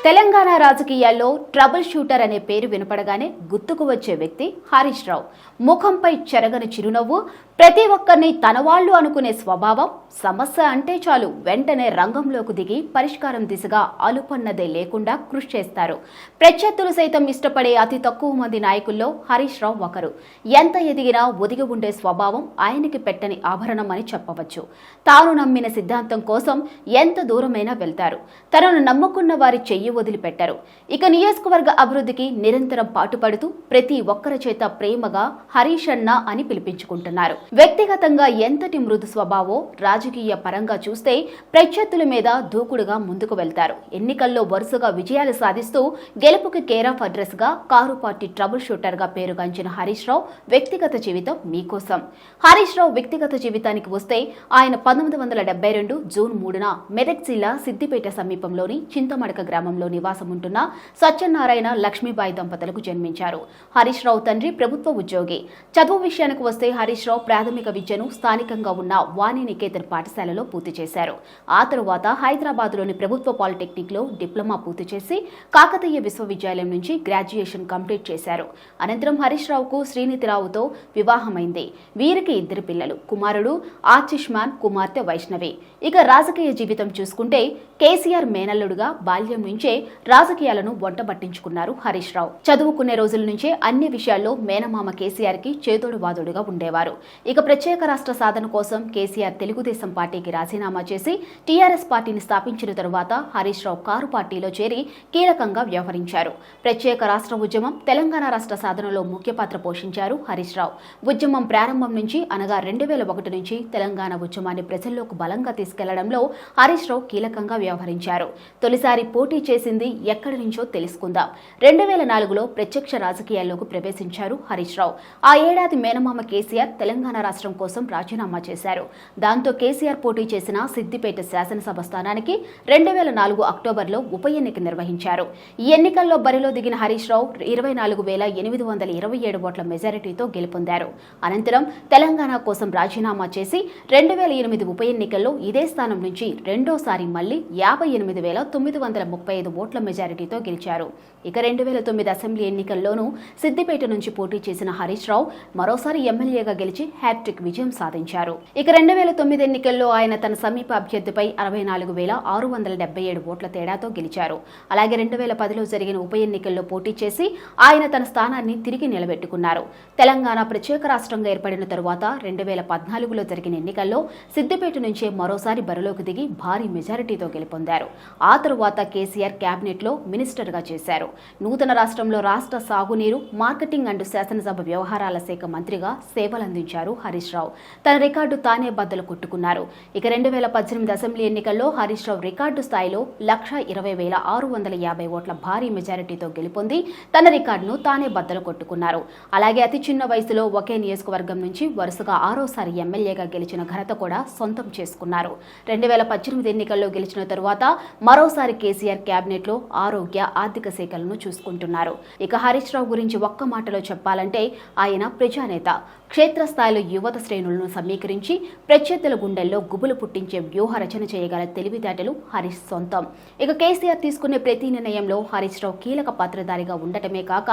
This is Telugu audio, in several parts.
తెలంగాణ రాజకీయాల్లో ట్రబుల్ షూటర్ అనే పేరు వినపడగానే గుర్తుకు వచ్చే వ్యక్తి హరీష్ రావు. ముఖంపై చెరగని చిరునవ్వు, ప్రతి ఒక్కరిని తన వాళ్ళు అనుకునే స్వభావం. సమస్య అంటే చాలు వెంటనే రంగంలోకి దిగి పరిష్కారం దిశగా అలుపన్నదే లేకుండా కృషి చేస్తారు. ప్రత్యర్థులు సైతం ఇష్టపడే అతి తక్కువ మంది నాయకుల్లో హరీష్ రావు ఒకరు. ఎంత ఎదిగినా ఒదిగి ఉండే స్వభావం ఆయనకి పెట్టని ఆభరణం అని చెప్పవచ్చు. తాను నమ్మిన సిద్ధాంతం కోసం ఎంత దూరమైనా వెళ్తారు. తనను నమ్ముకున్న వారి చెయ్యి వదిలిపెట్టారు. ఇక నియోజకవర్గ అభివృద్ధికి నిరంతరం పాటుపడుతూ ప్రతి ఒక్కరి చేత ప్రేమగా హరీష్ అన్న అని పిలిపించుకుంటున్నారు. వ్యక్తిగతంగా ఎంతటి మృదు స్వభావో, రాజకీయ పరంగా చూస్తే ప్రత్యర్థుల మీద దూకుడుగా ముందుకు వెళ్తారు. ఎన్నికల్లో వరుసగా విజయాలు సాధిస్తూ గెలుపుకి కేర్ ఆఫ్ అడ్రస్ గా కారు పార్టీ ట్రబుల్ షూటర్ గా పేరుగాంచిన హరీష్ రావు వ్యక్తిగత జీవితం మీకోసం. హరీష్ రావు వ్యక్తిగత జీవితానికి వస్తే ఆయన 1972 జూన్ 3న మెదక్ జిల్లా సిద్దిపేట సమీపంలోని చింతమడక గ్రామంలో నివాసం ఉంటున్న సత్యనారాయణ లక్ష్మీబాయి దంపతులకు జన్మించారు. హరీష్ రావు తండ్రి ప్రభుత్వ ఉద్యోగి. చదువు విషయానికి వస్తే హరీష్ రావు ప్రాథమిక విద్యను స్థానికంగా ఉన్న వాణి నికేతన్ పాఠశాలలో పూర్తి చేశారు. ఆ తరువాత హైదరాబాద్లోని ప్రభుత్వ పాలిటెక్నిక్ లో డిప్లొమా పూర్తి చేసి కాకతీయ విశ్వవిద్యాలయం నుంచి గ్రాడ్యుయేషన్ కంప్లీట్ చేశారు. అనంతరం హరీష్ రావుకు శ్రీనిధిరావుతో వివాహమైంది. వీరికి 2 పిల్లలు, కుమారుడు ఆర్చిష్మాన్, కుమార్తె వైష్ణవి. ఇక రాజకీయ జీవితం చూసుకుంటే కేసీఆర్ మేనల్లుడుగా బాల్యం నుంచే రాజకీయాలను వంటబట్టించుకున్నారు హరీష్ రావు. చదువుకునే రోజుల నుంచే అన్ని విషయాల్లో మేనమామ కేసీఆర్ కి చేదోడు వాదోడుగా ఉండేవారు. ఇక ప్రత్యేక రాష్ట్ర సాధన కోసం కేసీఆర్ తెలుగుదేశం పార్టీకి రాజీనామా చేసి టీఆర్ఎస్ పార్టీని స్థాపించిన తరువాత హరీష్ రావు కారు పార్టీలో చేరి కీలకంగా వ్యవహరించారు. ప్రత్యేక రాష్ట్ర ఉద్యమం, తెలంగాణ రాష్ట్ర సాధనలో ముఖ్య పాత్ర పోషించారు హరీష్ రావు. ఉద్యమం ప్రారంభం నుంచి అనగా 2001 నుంచి తెలంగాణ ఉద్యమాన్ని ప్రజల్లోకి బలంగా తీసుకెళ్లడంలో హరీష్ రావు కీలకంగా వ్యవహరించారు. తొలిసారి పోటీ చేసింది ఎక్కడి నుంచో తెలుసుకుందాం. 2004లో ప్రత్యక్ష రాజకీయాల్లోకి ప్రవేశించారు హరీష్ రావు. ఆ ఏడాది మేనమామ కేసీఆర్ తెలంగాణ రాష్ట్రం కోసం రాజీనామా చేశారు. దాంతో కేసీఆర్ పోటీ చేసిన సిద్దిపేట శాసనసభ స్థానానికి 2004 అక్టోబర్లో ఉప ఎన్నిక నిర్వహించారు. ఈ ఎన్నికల్లో బరిలో దిగిన హరీష్ రావు 24,827 ఓట్ల మెజారిటీతో గెలుపొందారు. అనంతరం తెలంగాణ కోసం రాజీనామా చేసి 2008 ఉప ఎన్నికల్లో ఇదే స్థానం నుంచి రెండోసారి మళ్లీ 58,935 ఓట్ల మెజారిటీతో గెలిచారు. ఇక 2009 అసెంబ్లీ ఎన్నికల్లోనూ సిద్దిపేట నుంచి పోటీ చేసిన హరీష్ రావు మరోసారి ఎమ్మెల్యేగా గెలిచి హ్యాట్రిక్ విజయం సాధించారు. ఇక 2009 ఎన్నికల్లో ఆయన తన సమీప అభ్యర్థిపై 64,677 ఓట్ల తేడాతో గెలిచారు. అలాగే 2010లో జరిగిన ఉప ఎన్నికల్లో పోటీ చేసి ఆయన తన స్థానాన్ని తిరిగి నిలబెట్టుకున్నారు. తెలంగాణ ప్రత్యేక రాష్ట్రంగా ఏర్పడిన తరువాత 2014లో జరిగిన ఎన్నికల్లో సిద్దిపేట నుంచే మరోసారి బరిలోకి దిగి భారీ మెజారిటీతో గెలుపొందారు. ఆ తరువాత కేసీఆర్ కేబినెట్ లో మినిస్టర్ గా చేశారు. నూతన రాష్ట్రంలో రాష్ట్ర సాగునీరు, మార్కెటింగ్ అండ్ శాసనసభ వ్యవహారాల శాఖ మంత్రిగా సేవలందించారు హరీష్ రావు. తన రికార్డు తానే బద్దలు కొట్టుకున్నారు. ఇక 2018 అసెంబ్లీ ఎన్నికల్లో హరీష్ రావు రికార్డు స్థాయిలో 1,20,650 ఓట్ల భారీ మెజారిటీతో గెలుపొంది తన రికార్డును తానే బద్దలు కొట్టుకున్నారు. అలాగే అతి చిన్న వయసులో ఒకే నియోజకవర్గం నుంచి వరుసగా 6వసారి ఎమ్మెల్యేగా గెలిచిన ఘనత కూడా సొంతం చేసుకున్నారు. 2018 ఎన్నికల్లో గెలిచిన తరువాత మరోసారి కేసీఆర్ కేబినెట్ లో ఆరోగ్య, ఆర్థిక శాఖలను చూసుకుంటున్నారు. ఇక హరీష్ రావు గురించి ఒక్క మాటలో చెప్పాలంటే ఆయన ప్రజానేత. క్షేత్రస్థాయిలో యువత శ్రేణులను సమీకరించి ప్రత్యర్థుల గుండెల్లో గుబులు పుట్టించే వ్యూహ రచన చేయగల తెలివితేటలు హరీష్ సొంతం. ఇక కేసీఆర్ తీసుకునే ప్రతి నిర్ణయంలో హరీష్ రావు కీలక పాత్రధారిగా ఉండటమే కాక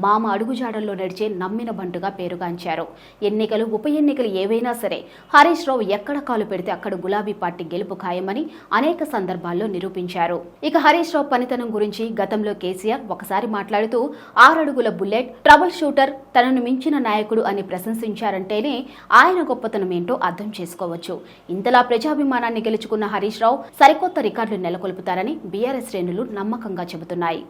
మామ అడుగుజాడల్లో నడిచే నమ్మిన బంటుగా పేరుగాంచారు. ఎన్నికలు, ఉప ఎన్నికలు ఏవైనా సరే హరీష్ రావు ఎక్కడ కాలు పెడితే అక్కడ గులాబీ పార్టీ గెలుపు ఖాయమని అనేక సందర్భాల్లో నిరూపించారు. ఇక హరీష్ రావు పనితనం గురించి గతంలో కేసీఆర్ ఒకసారి మాట్లాడుతూ 6 అడుగుల బుల్లెట్, ట్రబుల్ షూటర్, తనను మించిన నాయకుడు అని ప్రశంసించారంటేనే ఆయన గొప్పతనం ఏంటో అర్థం చేసుకోవచ్చు. ఇంతలా ప్రజాభిమానాన్ని గెలుచుకున్న హరీష్ రావు సరికొత్త రికార్డులు నెలకొల్పుతారని బీఆర్ఎస్ శ్రేణులు నమ్మకంగా చెబుతున్నాయి.